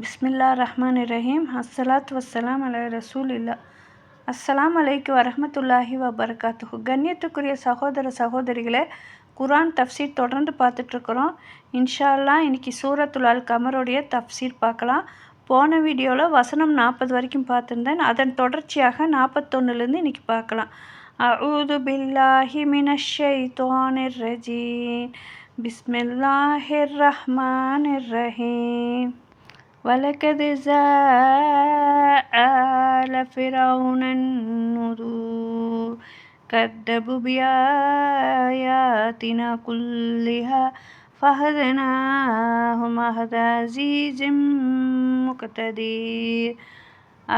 பிஸ்மில்லாஹிர்ரஹ்மானிர்ரஹீம். அஸ்ஸலாத்து வஸ்ஸலாம் அலா ரசூலில்லா. அஸ்ஸலாமு அலைக்கும் வரஹ்மத்துல்லாஹி வபரகாத்துஹு. கண்ணியத்துக்குரிய சகோதர சகோதரிகளே, குர்ஆன் தஃப்சீர் தொடர்ந்து பார்த்துட்ருக்குறோம். இன்ஷா அல்லாஹ் இன்னைக்கு சூரத்துல் அல் கமருடைய தஃப்சீர் பார்க்கலாம். போன வீடியோவில் வசனம் 40 வரைக்கும் பார்த்துருந்தேன். அதன் தொடர்ச்சியாக 41லேருந்து இன்னைக்கு பார்க்கலாம். அஊது பில்லாஹி மினஷ் ஷைத்தானிர் ரஜீம். பிஸ்மில்லாஹிர் ரஹ்மானிர் ரஹீம். وَلَقَدْ جَاءَ آلَ فِرْعَوْنَ النُّذُرُ كَذَّبُوا بِآيَاتِنَا كُلِّهَا فَأَخَذْنَاهُمْ أَخْذَ عَزِيزٍ مُقْتَدِرٍ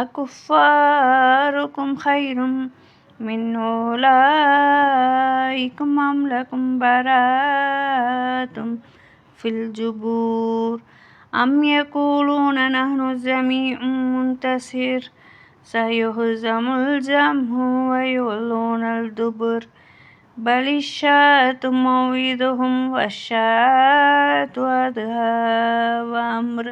أَكُفَّارُكُمْ خَيْرٌ مِنْ أُولَئِكُمْ أَمْ لَكُمْ بَرَاءَةٌ فِي الزُّبُرِ أَمْ يَقُولُونَ نَحْنُ جَمِيعٌ مُنْتَصِرٌ سَيُهْزَمُ الْجَمْعُ وَيُوَلُّونَ الدُّبُرَ بَلِ الشَّاعَةُ مَوْعِدُهُمْ وَالشَّاعَةُ أَضْحَى وَأَمْرٌ.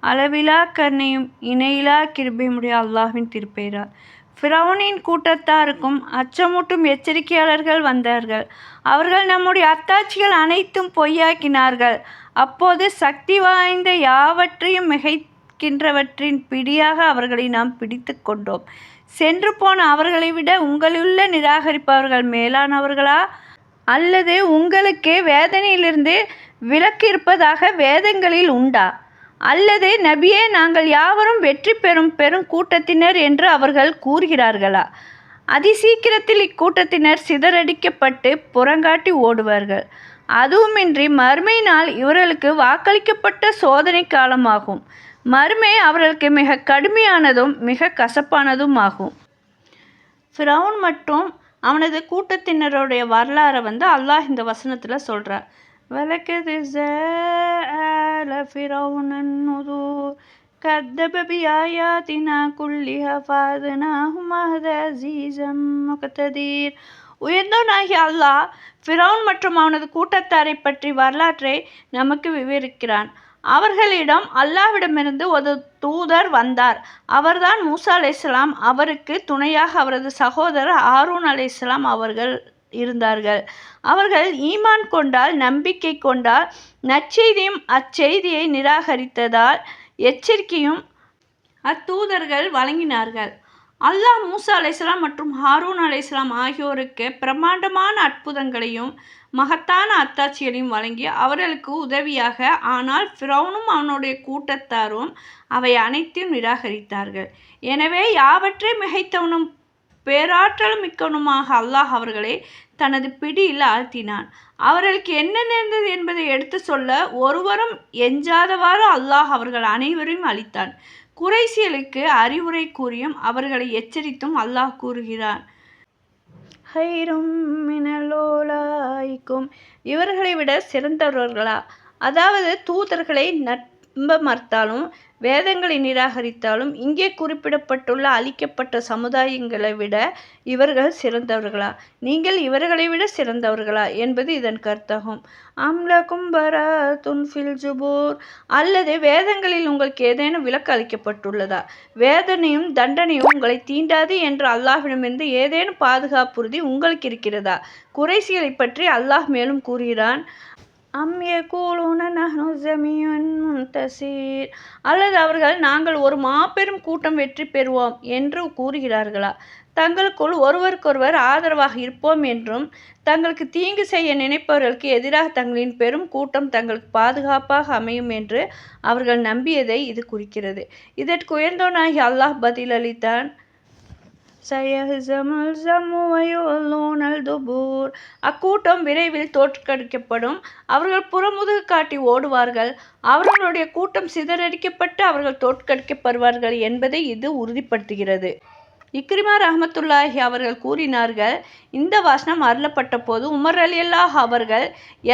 அளவிலா கருணையும் இணையிலா கிருபையுமுடைய அல்லாஹ்வின் திருப்பெயரால். ஃபிரௌனின் கூட்டத்தாருக்கும் அச்சமூட்டும் எச்சரிக்கையாளர்கள் வந்தார்கள். அவர்கள் நம்முடைய அத்தாட்சிகள் அனைத்தும் பொய்யாக்கினார்கள். அப்போது சக்தி வாய்ந்த யாவற்றையும் மிகைக்கின்றவற்றின் பிடியாக அவர்களை நாம் பிடித்து கொண்டோம். சென்று போன அவர்களை விட உங்களுள்ள நிராகரிப்பவர்கள் மேலானவர்களா? அல்லது உங்களுக்கு வேதனையிலிருந்து விலக்கு இருப்பதாக வேதங்களில் உண்டா? அல்லது நபியே, நாங்கள் யாவரும் வெற்றி பெறும் கூட்டத்தினர் என்று அவர்கள் கூறுகிறார்களா? அதிசீக்கிரத்தில் இக்கூட்டத்தினர் சிதறடிக்கப்பட்டு புறங்காட்டி ஓடுவார்கள். அதுவுமின்றி மறுமை நாள் இவர்களுக்கு வாக்களிக்கப்பட்ட சோதனை காலமாகும். மறுமை அவர்களுக்கு மிக கடுமையானதும் மிக கசப்பானதும் ஆகும். ஃபிரௌன் மற்றும் அவனது கூட்டத்தினருடைய வரலாறை அல்லாஹ் இந்த வசனத்தில் சொல்கிறார். வலக்கது ஜாஅ ஃபிரௌன النُّذُرُ كَذَّبَ بِآيَاتِنَا كُلِّهَا فَأَخَذْنَاهُمْ أَخْذَ عَزِيزٍ مُقْتَدِرٍ. உயர்ந்தவனாகிய அல்லாஹ் ஃபிரௌன் மற்றும் அவனது கூட்டத்தாரை பற்றி வரலாற்றை நமக்கு விவரிக்கிறான். அவர்களிடம் அல்லாஹ்விடமிருந்து ஒரு தூதர் வந்தார். அவர்தான் மூசா அலைஹிஸ்ஸலாம். அவருக்கு துணையாக அவரது சகோதரர் ஹாரூன் அலைஹிஸ்ஸலாம் அவர்கள் இருந்தார்கள். அவர்கள் ஈமான் கொண்டால், நம்பிக்கை கொண்டால், நற்செய்தியும் அச்செய்தியை நிராகரித்ததால் எச்சரிக்கையும் அத்தூதர்கள் வழங்கினார்கள். அல்லாஹ் மூசா அலைஹிஸ்ஸலாம் மற்றும் ஹாரூன் அலைஹிஸ்ஸலாம் ஆகியோருக்கு பிரமாண்டமான அற்புதங்களையும் மகத்தான அத்தாட்சிகளையும் வழங்கி அவர்களுக்கு உதவியாக. ஆனால் ஃபிரௌனும் அவனுடைய கூட்டத்தாரும் அவை அனைத்தையும் நிராகரித்தார்கள். எனவே யாவற்றை மிகைத்தவனும் பேராற்றல் மிக்கவனுமாக அல்லாஹ் அவர்களை தனது பிடியில் ஆழ்த்தினான். அவர்களுக்கு என்ன நேர்ந்தது என்பதை எடுத்து சொல்ல ஒருவரும் எஞ்சாதவாறு அல்லாஹ் அவர்கள் அனைவரையும் அழித்தான். குறைசியலுக்கு அறிவுரை கூறியும் அவர்களை எச்சரித்தும் அல்லாஹ் கூறுகிறான். ஹைரும் மினல் உலாயிக்கும். இவர்களை விட சிறந்தவர்களா? அதாவது தூதர்களை நம்ப மறுத்தாலும் வேதங்களை நிராகரித்தாலும் இங்கே குறிப்பிடப்பட்டுள்ள அழிக்கப்பட்ட சமுதாயங்களை விட இவர்கள் சிறந்தவர்களா? நீங்கள் இவர்களை விட சிறந்தவர்களா என்பது இதன் கருத்தாகும். அம்லகும் பராத்துன் ஃபில் ஜுபூர். அல்லது வேதங்களில் உங்களுக்கு ஏதேனும் விலக்கு அளிக்கப்பட்டுள்ளதா? வேதனையும் தண்டனையும் உங்களை தீண்டாது என்று அல்லாஹ்விடமிருந்து ஏதேனும் பாதுகாப்புறுதி உங்களுக்கு இருக்கிறதா? குறைசிகளை பற்றி அல்லாஹ் மேலும் கூறுகிறான். அம் யகூலூன நஹ்னு ஜமீஉன் முன்தஸிர். அல்லது அவர்கள் நாங்கள் ஒரு மாபெரும் கூட்டம் வெற்றி பெறுவோம் என்று கூறுகிறார்களா? தங்களுக்குள் ஒருவருக்கொருவர் ஆதரவாக இருப்போம் என்றும் தங்களுக்கு தீங்கு செய்ய நினைப்பவர்களுக்கு எதிராக தங்களின் பெரும் கூட்டம் தங்களுக்கு பாதுகாப்பாக அமையும் என்று அவர்கள் நம்பியதை இது குறிக்கிறது. இதற்கு உயர்ந்தவனாகி அல்லாஹ் பதிலளித்தான். சயஹ்ஸமுல் ஜம்உ வயுவல்லூனல் துபூர். அக்கூட்டம் விரைவில் தோற்கடிக்கப்படும். அவர்கள் புறமுதுகு காட்டி ஓடுவார்கள். அவர்களுடைய கூட்டம் சிதறடிக்கப்பட்டு அவர்கள் தோற்கடிக்கப்படுவார்கள் என்பதை இது உறுதிப்படுத்துகிறது. இக்ரிமா ரஹ்மத்துல்லாஹி அவர்கள் கூறினார்கள், இந்த வசனம் அருளப்பட்ட போது உமர் ரலியல்லாஹு அவர்கள்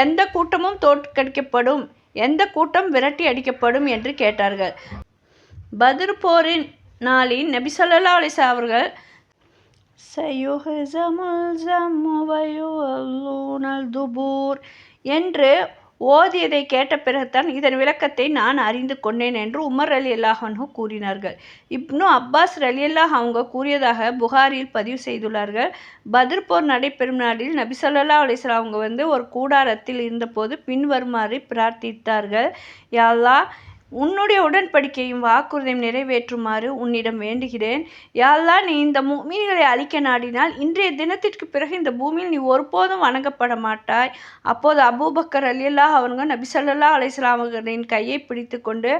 எந்த கூட்டமும் தோற்கடிக்கப்படும், எந்த கூட்டம் விரட்டி அடிக்கப்படும் என்று கேட்டார்கள். பத்ர் போரின் நாளில் நபி ஸல்லல்லாஹு அலைஹி வஸல்லம் அவர்கள் சயுஹ்ஸமுல் ஜம்உ வயுவல்லூனல் துபூர் என்று ஓதியதை கேட்ட பிறகுதான் இதன் விளக்கத்தை நான் அறிந்து கொண்டேன் என்று உமர் ரலியல்லாஹு அன்ஹு கூறினார்கள். இப்னு அப்பாஸ் ரலியல்லாஹு அவங்க கூறியதாக புகாரியில் பதிவு செய்துள்ளார்கள். பத்ர் போர் நடைபெறும் நாளில் நபி ஸல்லல்லாஹு அலைஹி வஸல்லம் அவங்க ஒரு கூடாரத்தில் இருந்தபோது பின்வருமாறு பிரார்த்தித்தார்கள். யா அல்லாஹ், உன்னுடைய உடன்படிக்கையும் வாக்குறுதியும் நிறைவேற்றுமாறு உன்னிடம் வேண்டுகிறேன். யா அல்லாஹ், நீ இந்த முஃமின்களை அழிக்க நாடினால் இன்றைய தினத்திற்கு பிறகு இந்த பூமியில் நீ ஒருபோதும் வணங்கப்பட மாட்டாய். அப்போது அபூபக்கர் ரலியல்லாஹு அவங்க நபி ஸல்லல்லாஹு அலைஹி வஸல்லம் அவர்களின் கையை பிடித்து கொண்டு,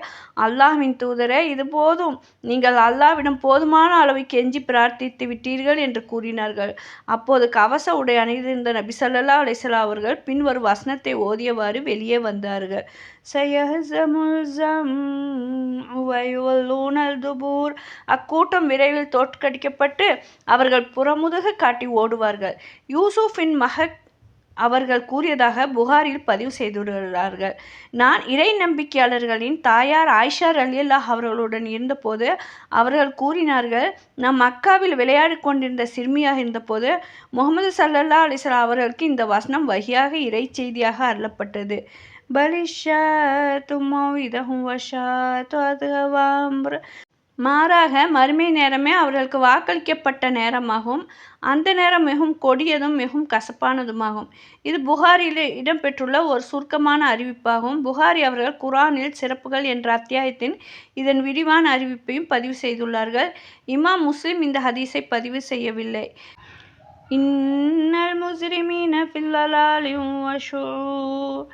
அல்லாஹ்வின் தூதரே, இது போதும், நீங்கள் அல்லாஹ்விடம் போதுமான அளவு கெஞ்சி பிரார்த்தித்து விட்டீர்கள் என்று கூறினார்கள். அப்போது கவச உடை அணிந்திருந்த நபி ஸல்லல்லாஹு அலைஹி வஸல்லம் அவர்கள் பின்வரும் வசனத்தை ஓதியவாறு வெளியே வந்தார்கள். சயஹ்ஸமுல் ஜம்உ வயுவல்லூனல் துபூர். அக்கூட்டம் விரைவில் தோற்கடிக்கப்பட்டு அவர்கள் புறமுதுகு காட்டி ஓடுவார்கள். யூசுஃபின் மகன் அவர்கள் கூறியதாக புகாரில் பதிவு செய்துள்ளார்கள். நான் இறை நம்பிக்கையாளர்களின் தாயார் ஆயிஷா ரலியல்லாஹு அவர்களுடன் இருந்தபோது அவர்கள் கூறினார்கள், நாம் மக்காவில் விளையாடி கொண்டிருந்த சிறுமியாக இருந்தபோது முஹம்மது ஸல்லல்லாஹு அலைஹி வஸல்லம் அவர்களுக்கு இந்த வசனம் வஹியாக இறை செய்தியாக அருளப்பட்டது. பலிஷாத்து மௌஇதஹும் வஷாத்து அதுஹவா அம்ர். மாறாக மறுமை நேரமே அவர்களுக்கு வாக்களிக்கப்பட்ட நேரமாகும். அந்த நேரம் மிகவும் கொடியதும் மிகவும் கசப்பானதுமாகும். இது புகாரில் இடம்பெற்றுள்ள ஒரு சுருக்கமான அறிவிப்பாகும். புகாரி அவர்கள் குர்ஆனில் சிறப்புகள் என்ற அத்தியாயத்தின் இதன் விரிவான அறிவிப்பையும் பதிவு செய்துள்ளார்கள். இமாம் முஸ்லிம் இந்த ஹதீஸை பதிவு செய்யவில்லை. இன்னல் முஸ்ரிமீன ஃபில் லலாலி வஷூர்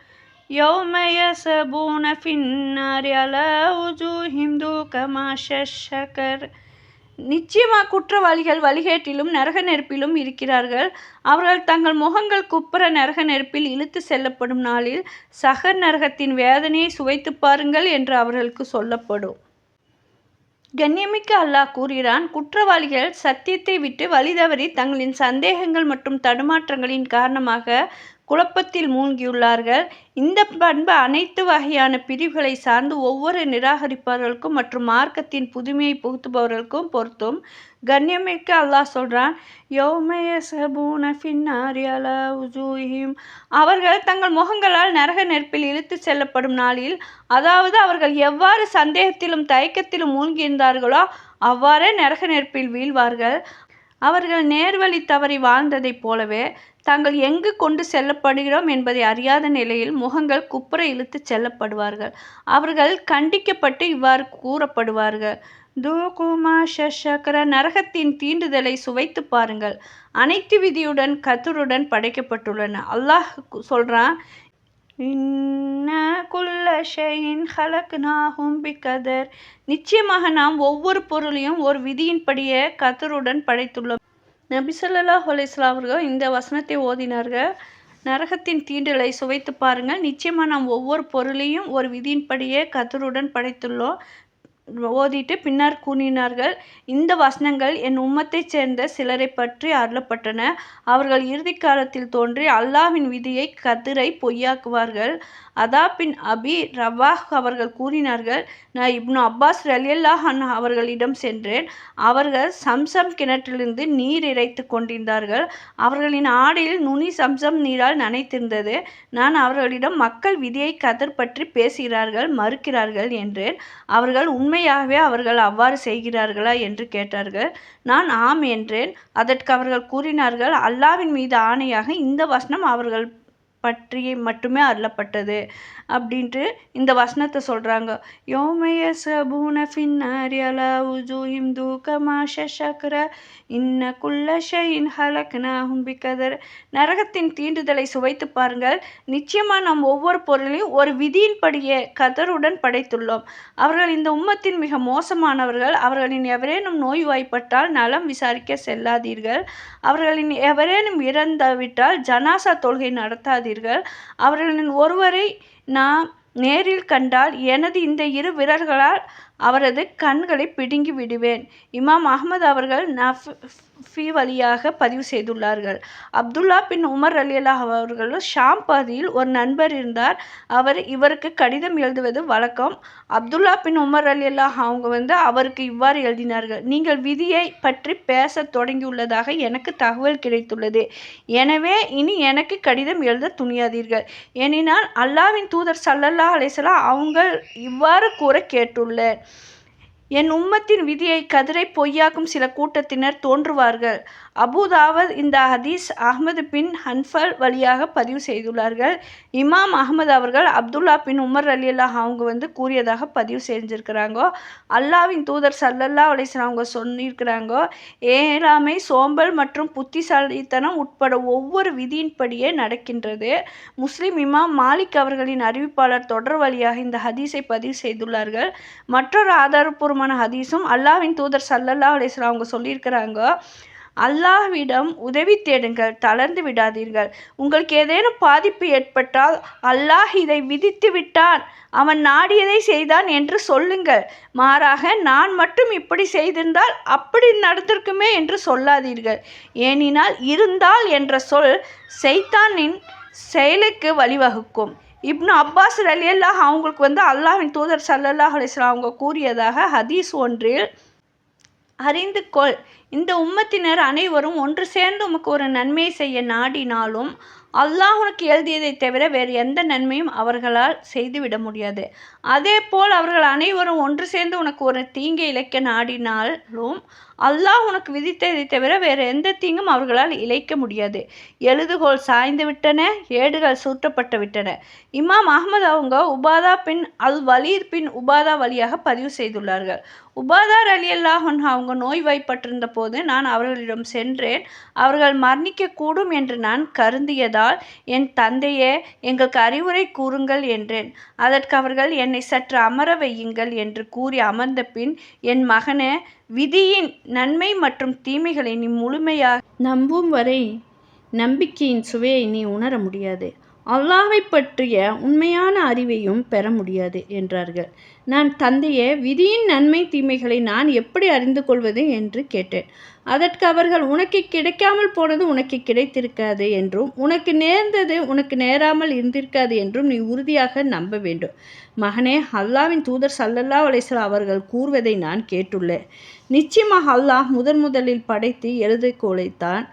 யௌம யஸபூன ஃபின்னாரி அலா உஜூஹிம் தூகமா ஷக்கர். நிச்சயமாக குற்றவாளிகள் வழிகேட்டிலும் நரக நெருப்பிலும் இருக்கிறார்கள். அவர்கள் தங்கள் முகங்கள் குப்புற நரக நெருப்பில் இழுத்து செல்லப்படும் நாளில் சகர் நரகத்தின் வேதனையை சுவைத்து பாருங்கள் என்று அவர்களுக்கு சொல்லப்படும். கண்ணியமிக்க அல்லாஹ் கூறுகிறான், குற்றவாளிகள் சத்தியத்தை விட்டு வழி தவறி தங்களின் சந்தேகங்கள் மற்றும் தடுமாற்றங்களின் காரணமாக குழப்பத்தில் மூழ்கியுள்ளார்கள். இந்த பண்பு அனைத்து வகையான பிரிவுகளை சார்ந்து ஒவ்வொரு நிராகரிப்பவர்களுக்கும் மற்றும் மார்க்கத்தின் புதுமையை புகுத்துபவர்களுக்கும் பொருத்தும். கண்ணியமிக்க அல்லாஹ் சொல்றான், யௌம யஸபூன ஃபின்னாரி அலா உஜூஹிம். அவர்கள் தங்கள் முகங்களால் நரக நெருப்பில் இழுத்து செல்லப்படும் நாளில், அதாவது அவர்கள் எவ்வாறு சந்தேகத்திலும் தயக்கத்திலும் மூழ்கியிருந்தார்களோ அவ்வாறே நரக நெருப்பில் வீழ்வார்கள். அவர்கள் நேர்வழி தவறி வாழ்ந்ததைப் போலவே தாங்கள் எங்கு கொண்டு செல்லப்படுகிறோம் என்பதை அறியாத நிலையில் முகங்கள் குப்புற இழுத்து செல்லப்படுவார்கள். அவர்கள் கண்டிக்கப்பட்டு இவ்வாறு கூறப்படுவார்கள், தூகுமா ஷக்கர. நரகத்தின் தீண்டுதலை சுவைத்து பாருங்கள். அனைத்து விதியுடன் கத்தருடன் படைக்கப்பட்டுள்ளன. அல்லாஹ் சொல்றான், இன்னா குல்ல ஷைஇன் ஹலக்னாஹும் பிகதர். நிச்சயமாக நாம் ஒவ்வொரு பொருளையும் ஒரு விதியின்படியே கத்தருடன் படைத்துள்ளோம். நபி ஸல்லல்லாஹு அலைஹி வஸல்லம் அவர்கள் இந்த வசனத்தை ஓதினார்கள். நரகத்தின் தீண்டலை சுவைத்து பாருங்கள். நிச்சயமாக நாம் ஒவ்வொரு பொருளையும் ஒரு விதியின்படியே கத்தருடன் படைத்துள்ளோம் ஓதிட்டு பின்னர் கூறினார்கள், இந்த வசனங்கள் என் உம்மத்தைச் சேர்ந்த சிலரை பற்றி அருளப்பட்டன. அவர்கள் இறுதி காலத்தில் தோன்றி அல்லாஹ்வின் விதியை கதிரை பொய்யாக்குவார்கள். அதா பின் அபி ரவாஹ் அவர்கள் கூறினார்கள், நான் இப்னு அப்பாஸ் ரலியல்லாஹு அன்ஹு அவர்களிடம் சென்றேன். அவர்கள் சம்சம் கிணற்றிலிருந்து நீர் இறைத்து கொண்டிருந்தார்கள். அவர்களின் ஆடையில் நுனி சம்சம் நீரால் நனைத்திருந்தது. நான் அவர்களிடம், மக்கள் விதியை கதிர் பற்றி பேசுகிறார்கள், மறுக்கிறார்கள் என்றேன். அவர்கள், உண்மையாகவே அவர்கள் அவ்வாறு செய்கிறார்களா என்று கேட்டார்கள். நான் ஆம் என்றேன். அதற்கு அவர்கள் கூறினார்கள், அல்லாஹ்வின் மீது ஆணையாக இந்த வசனம் அவர்கள் பற்றி மட்டுமே அருளப்பட்டது அப்படின்ட்டு இந்த வசனத்தை சொல்கிறாங்க. யௌம யஸபூன ஃபின்னாரி அலா உஜூஹிம் தூகமா ஷக்கர இன்ன குல்ல ஷைஇன் ஹலக்னாஹும் பிகதர். நரகத்தின் தீண்டுதலை சுவைத்து பாருங்கள். நிச்சயமாக நாம் ஒவ்வொரு பொருளையும் ஒரு விதியின்படியே கதருடன் படைத்துள்ளோம். அவர்கள் இந்த உம்மத்தின் மிக மோசமானவர்கள். அவர்களின் எவரேனும் நோய்வாய்ப்பட்டால் நலம் விசாரிக்க செல்லாதீர்கள். அவர்களின் எவரேனும் இறந்துவிட்டால் ஜனாசா தொழுகை நடத்தாதீர்கள். அவர்களின் ஒருவரை நாம் நேரில் கண்டால் எனது இந்த இரு விரல்களால் அவரது கண்களை பிடுங்கி விடுவேன். இமாம் அஹ்மத் அவர்கள் நஃபி வழியாக பதிவு செய்துள்ளார்கள். அப்துல்லா பின் உமர் ரலியல்லாஹு அவர்கள் ஷாம் பகுதியில் ஒரு நண்பர் இருந்தார். இவருக்கு கடிதம் எழுதுவது வழக்கம். அப்துல்லா பின் உமர் ரலியல்லாஹு அவங்க அவருக்கு இவ்வாறு எழுதினார்கள்: நீங்கள் விதியை பற்றி பேசத் தொடங்கியுள்ளதாக எனக்கு தகவல் கிடைத்துள்ளது. எனவே இனி எனக்கு கடிதம் எழுத துணியாதீர்கள். ஏனெனில் அல்லாஹ்வின் தூதர் ஸல்லல்லாஹு அலைஹி வஸல்லம் அவங்கள் இவ்வாறு கூற கேட்டுள்ளேன்: என் உம்மத்தின் விதியை கதிரை பொய்யாக்கும் சில கூட்டத்தினர் தோன்றுவார்கள். அபூதாவத் இந்த ஹதீஸ் அஹ்மது பின் ஹன்பல் வழியாக பதிவு செய்துள்ளார்கள். இமாம் அஹ்மத் அவர்கள் அப்துல்லா பின் உமர் ரலியல்லாஹு அவங்க கூறியதாக பதிவு செஞ்சுருக்கிறாங்க. அல்லாஹ்வின் தூதர் ஸல்லல்லாஹு அலைஹி வஸல்லம் அவங்க சொல்லியிருக்கிறாங்க: ஏழாமை, சோம்பல் மற்றும் புத்திசாலித்தனம் உட்பட ஒவ்வொரு விதியின்படியே நடக்கின்றது. முஸ்லிம் இமாம் மாலிக் அவர்களின் அறிவிப்பாளர் தொடர் வழியாக இந்த ஹதீஸை பதிவு செய்துள்ளார்கள். மற்றொரு ஆதாரப்பூர்வமான ஹதீஸும் அல்லாஹ்வின் தூதர் ஸல்லல்லாஹு அலைஹி வஸல்லம் அவங்க சொல்லியிருக்கிறாங்க: அல்லாஹ்விடம் உதவி தேடுங்கள், தளர்ந்து விடாதீர்கள். உங்களுக்கு ஏதேனும் பாதிப்பு ஏற்பட்டால் அல்லாஹ் இதை விதித்து விட்டான், அவன் நாடியதை செய்தான் என்று சொல்லுங்கள். மாறாக நான் மட்டும் இப்படி செய்திருந்தால் அப்படி நடந்திருக்குமே என்று சொல்லாதீர்கள். ஏனெனில் இருந்தால் என்ற சொல் ஷைத்தானின் செயலுக்கு வழிவகுக்கும். இப்னு அப்பாஸ் ரலியல்லாஹு அவங்களுக்கு அல்லாஹ்வின் தூதர் ஸல்லல்லாஹு அலைஹி வஸல்லம் அவங்க கூறியதாக ஹதீஸ் ஒன்றில் அறிந்து கொள்: இந்த உம்மத்தினர் அனைவரும் ஒன்று சேர்ந்து உமக்கு ஒரு நன்மையை செய்ய நாடினாலும் அல்லாஹ் உனக்கு எழுதியதை தவிர வேறு எந்த நன்மையும் அவர்களால் செய்துவிட முடியாது. அதேபோல் அவர்கள் அனைவரும் ஒன்று சேர்ந்து உனக்கு ஒரு தீங்கை இழைக்க நாடினாலும் அல்லாஹ் உனக்கு விதித்ததை தவிர வேறு எந்த தீங்கும் அவர்களால் இழைக்க முடியாது. எழுதுகோல் சாய்ந்து விட்டன, ஏடுகள் சுட்டப்பட்டு விட்டன. இமாம் அஹ்மத் அவங்க உபாதா பின் அல் வலீத் பின் உபாதா வழியாக பதிவு செய்துள்ளார்கள். உபாதா ரலியல்லாஹு அன்ஹு அவங்க நோய்வாய்ப்பட்டிருந்த போது நான் அவர்களிடம் சென்றேன். அவர்கள் மரணிக்கக்கூடும் என்று நான் கருதியதால், என் தந்தையே, எங்களுக்கு அறிவுரை கூறுங்கள் என்றேன். அதற்கு அவர்கள் என்னை சற்று அமர வையுங்கள் என்று கூறி அமர்ந்த பின், என் மகனே, விதியின் நன்மை மற்றும் தீமைகளை நீ முழுமையாக நம்பும் வரை நம்பிக்கையின் சுவையை நீ உணர முடியாது. அல்லாஹ்வை பற்றிய உண்மையான அறிவையும் பெற முடியாது என்றார்கள். நான் தந்தையே, விதியின் நன்மை தீமைகளை நான் எப்படி அறிந்து கொள்வது என்று கேட்டேன். அதற்கு அவர்கள், உனக்கு கிடைக்காமல் போனது உனக்கு கிடைத்திருக்காது என்றும், உனக்கு நேர்ந்தது உனக்கு நேராமல் இருந்திருக்காது என்றும் நீ உறுதியாக நம்ப வேண்டும். மகனே, அல்லாஹ்வின் தூதர் ஸல்லல்லாஹு அலைஹி வஸல்லம் அவர்கள் கூறுவதை நான் கேட்டுள்ளேன். நிச்சயமாக அல்லாஹ் முதலில் படைத்து எழுதுகோலைத்தான்.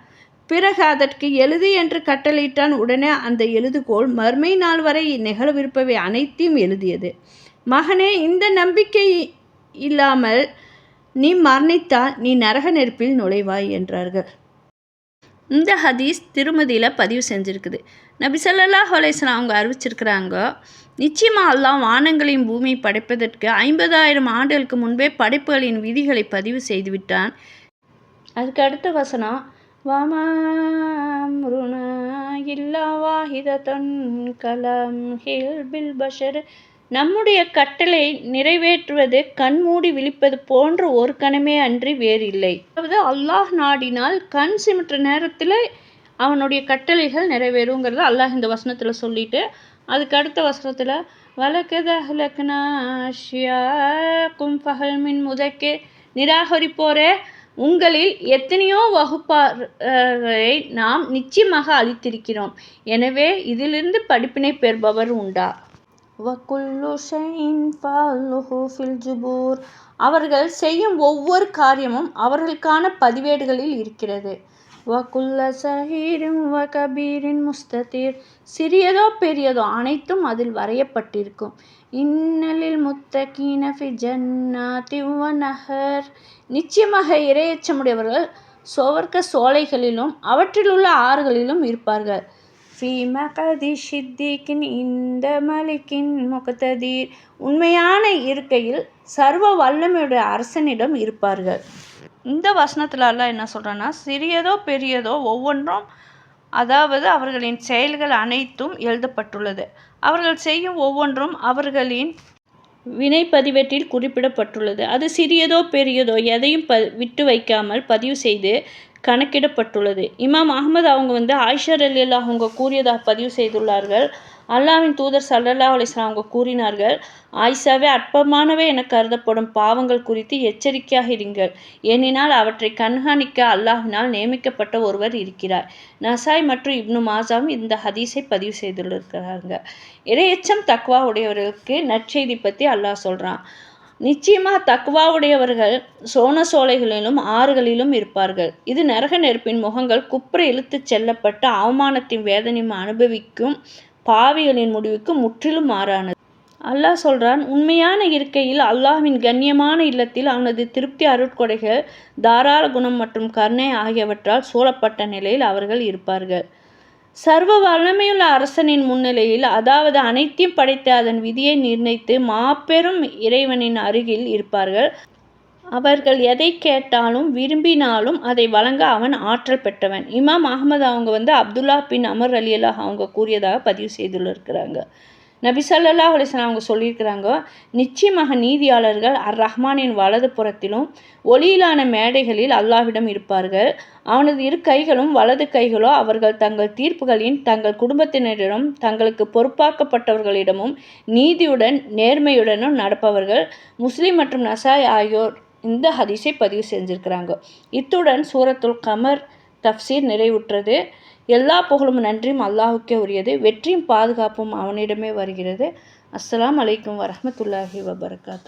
பிறகு அதற்கு எழுது என்று கட்டளையிட்டான். உடனே அந்த எழுதுகோல் மறுமை நாள் வரை நிகழவிருப்பவை அனைத்தையும் எழுதியது. மகனே, இந்த நம்பிக்கை இல்லாமல் நீ மரணித்தால் நீ நரக நெருப்பில் நுழைவாய் என்றார்கள். இந்த ஹதீஸ் திருமதியில் பதிவு செஞ்சுருக்குது. நபி ஸல்லல்லாஹு அலைஹி வஸல்லம் அவங்க அறிவிச்சிருக்கிறாங்க: நிச்சயமாக அல்லாஹ் வானங்களையும் பூமியை படைப்பதற்கு 50,000 ஆண்டுகளுக்கு முன்பே படைப்புகளின் விதிகளை பதிவு செய்துவிட்டான். அதுக்கு அடுத்த வசனம்: வமா அம்ருனா இல்லா வாஹிதத்துன் கலம்ஹில் பில் பஷர். நம்முடைய கட்டளை நிறைவேற்றுவது கண்மூடி விழிப்பது போன்ற ஒரு கணமே அன்றி வேறில்லை. அதாவது அல்லாஹ் நாடினால் கண் சிமிட்டுற நேரத்தில் அவனுடைய கட்டளைகள் நிறைவேறுங்கிறது அல்லாஹ் இந்த வசனத்தில் சொல்லிட்டு, அதுக்கு அடுத்த வசனத்தில் வலக்கத அஹ்லக்னா அஷ்யாக்கும் ஃபஹல் மின் முதக்கிர். நிராகரிப்போரே, உங்களில் எத்தனையோ வகுப்பாரை நாம் நிச்சயமாக அளித்திருக்கிறோம். எனவே இதிலிருந்து படிப்பினை பெறுபவர் உண்டா? வகுல்லு ஷைஇன் ஃபஅலுஹு ஃபில் ஜுபூர். அவர்கள் செய்யும் ஒவ்வொரு காரியமும் அவர்களுக்கான பதிவேடுகளில் இருக்கிறது. வகுல்ல சஹீரின் வ கபீரின் முஸ்ததீர். சிறியதோ பெரியதோ அனைத்தும் அதில் வரையப்பட்டிருக்கும். இன்னலில் முத்தகீன ஃபி ஜன்னாத்தி வ நஹர். நிச்சயமாக இறையச்சமுடையவர்கள் சுவர்க்க சோலைகளிலும் அவற்றிலுள்ள ஆறுகளிலும் இருப்பார்கள். ஃபீ மகதி ஷித்தீக்கின் இந்த மலிக்கின் முகத்ததீர். உண்மையான இருக்கையில் சர்வ வல்லமையுடைய அரசனிடம் இருப்பார்கள். இந்த வசனத்தில் அல்லாஹ் என்ன சொல்கிறான்னா, சிறியதோ பெரியதோ ஒவ்வொன்றும், அதாவது அவர்களின் செயல்கள் அனைத்தும் எழுதப்பட்டுள்ளது. அவர்கள் செய்யும் ஒவ்வொன்றும் அவர்களின் வினை பதிவேட்டில் குறிப்பிடப்பட்டுள்ளது. அது சிறியதோ பெரியதோ எதையும் விட்டு வைக்காமல் பதிவு செய்து கணக்கிடப்பட்டுள்ளது. இமாம் அஹ்மத் அவங்க ஆயிஷா ரலியல்லாஹு அவங்க கூறியதாக பதிவு செய்துள்ளார்கள். அல்லாஹ்வின் தூதர் ஸல்லல்லாஹு அலைஹி வஸல்லம் அவங்க கூறினார்கள், ஆயிஷாவே, அற்பமானவை என கருதப்படும் பாவங்கள் குறித்து எச்சரிக்கையாக இருங்கள். ஏனெனில் அவற்றை கண்காணிக்க அல்லாஹ்வினால் நியமிக்கப்பட்ட ஒருவர் இருக்கிறார். நசாய் மற்றும் இப்னு மாஜாவும் இந்த ஹதீஸை பதிவு செய்துள்ளாங்க. இறையச்சம் தக்வா உடையவர்களுக்கு நற்செய்தி பற்றி அல்லாஹ் சொல்றான். நிச்சயமாக தக்வா உடையவர்கள் சோன சோலைகளிலும் ஆறுகளிலும் இருப்பார்கள். இது நரக நெருப்பின் முகங்கள் குப்புற இழுத்துச் செல்லப்பட்டு அவமானத்தின் வேதனையும் அனுபவிக்கும் பாவிகளின் முடிவுக்கு முற்றிலும் மாறானது. அல்லாஹ் சொல்றான், உண்மையான இருக்கையில் அல்லாஹ்வின் கண்ணியமான இல்லத்தில் அவனது திருப்தி அருட்கொடைகள் தாராள குணம் மற்றும் கருணை ஆகியவற்றால் சூழப்பட்ட நிலையில் அவர்கள் இருப்பார்கள். சர்வ வல்லமையுள்ள அரசனின் முன்னிலையில், அதாவது அனைத்தையும் படைத்து அதன் விதியை நிர்ணயித்து மாபெரும் இறைவனின் அருகில் இருப்பார்கள். அவர்கள் எதை கேட்டாலும் விரும்பினாலும் அதை வழங்க அவன் ஆற்றல் பெற்றவன். இமாம் அஹ்மத் அவங்க அப்துல்லா பின் அமர் ரலியல்லாஹு அவங்க கூறியதாக பதிவு செய்துள்ளாங்க. நபி ஸல்லல்லாஹு அலைஹி வஸல்லம் அவங்க சொல்லியிருக்கிறாங்க, நிச்சயமாக நீதியாளர்கள் ரஹ்மானின் வலது புறத்திலும் ஒளியிலான மேடைகளில் அல்லாஹ்விடம் இருப்பார்கள். அவனது இரு கைகளும் வலது கைகளோ அவர்கள் தங்கள் தீர்ப்புகளின் தங்கள் குடும்பத்தினரிடம் தங்களுக்கு பொறுப்பாக்கப்பட்டவர்களிடமும் நீதியுடன் நேர்மையுடனும் நடப்பவர்கள். முஸ்லிம் மற்றும் நசாய் ஆகியோர் இந்த ஹதீஸை பதிவு செஞ்சிருக்கிறாங்க. இத்துடன் சூரத்துல் கமர் தஃப்சீர் நிறைவுற்றது. எல்லா புகழும் நன்றியும் அல்லாஹுக்கே உரியது. வெற்றியும் பாதுகாப்பும் அவனிடமே வருகிறது. அஸ்ஸலாமு அலைக்கும் வரஹ்மத்துல்லாஹி வபரகாத்துஹு.